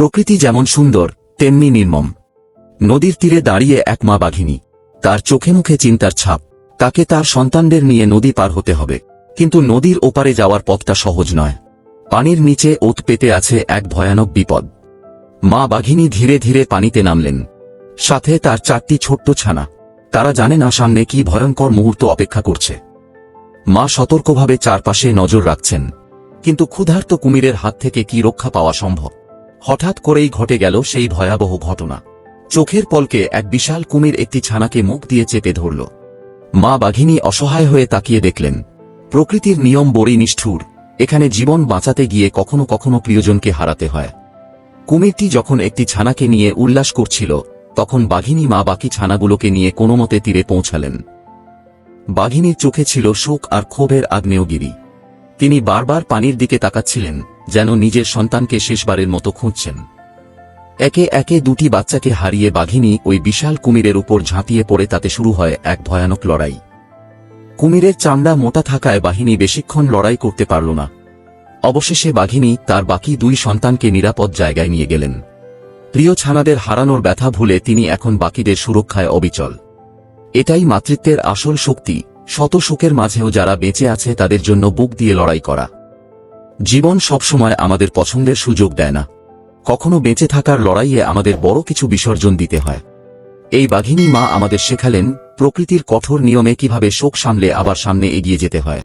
প্রকৃতি যেমন সুন্দর তেমনি নির্মম। নদীর তীরে দাঁড়িয়ে এক মা বাঘিনী, তার চোখে মুখে চিন্তার ছাপ। তাকে তার সন্তানদের নিয়ে নদী পার হতে হবে, কিন্তু নদীর ওপারে যাওয়ার পথটা সহজ নয়। পানির নিচে ওত পেতে আছে এক ভয়ানক বিপদ। মা বাঘিনী ধীরে ধীরে পানিতে নামলেন, সাথে তার 4টি ছোট্ট ছানা। তারা জানে না সামনে কি ভয়ঙ্কর মুহূর্ত অপেক্ষা করছে। মা সতর্কভাবে চারপাশে নজর রাখছেন, কিন্তু ক্ষুধার্ত কুমিরের হাত থেকে কি রক্ষা পাওয়া সম্ভব? হঠাৎ করেই ঘটে গেল সেই ভয়াবহ ঘটনা। চোখের পলকে এক বিশাল কুমির একটি ছানাকে মুখ দিয়ে চেপে ধরল। মা বাঘিনী অসহায় হয়ে তাকিয়ে দেখলেন, প্রকৃতির নিয়ম বড়ই নিষ্ঠুর। এখানে জীবন বাঁচাতে গিয়ে কখনো কখনো প্রিয়জনকে হারাতে হয়। কুমিরটি যখন একটি ছানাকে নিয়ে উল্লাস করছিল, তখন বাঘিনী মা বাকি ছানাগুলোকে নিয়ে কোনোমতে তীরে পৌঁছালেন। বাঘিনীর চোখে ছিল শোক আর ক্ষোভের আগ্নেয়গিরি। তিনি বারবার পানির দিকে তাকাচ্ছিলেন, যেন নিজের সন্তানকে শেষবারের মতো খুঁজছেন। একে একে 2টি বাচ্চাকে হারিয়ে বাঘিনী ওই বিশাল কুমিরের উপর ঝাঁপিয়ে পড়ে তাতে শুরু হয় এক ভয়ানক লড়াই। কুমিরের চামড়া মোটা থাকায় বাহিনী বেশিক্ষণ লড়াই করতে পারল না। অবশেষে বাঘিনী তার বাকি 2 সন্তানকে নিরাপদ জায়গায় নিয়ে গেলেন। প্রিয় ছানাদের হারানোর ব্যথা ভুলে তিনি এখন বাকিদের সুরক্ষায় অবিচল। এটাই মাতৃত্বের আসল শক্তি, শত শোকের মাঝেও যারা বেঁচে আছে তাদের জন্য বুক দিয়ে লড়াই করা। জীবন সবসময় আমাদের পছন্দের সুযোগ দেয় না। কখনো বেঁচে থাকার লড়াইয়ে আমাদের বড় কিছু বিসর্জন দিতে হয়। এই বাঘিনী মা আমাদের শেখালেন প্রকৃতির কঠোর নিয়মে কিভাবে শোক সামলে আবার সামনে এগিয়ে যেতে হয়।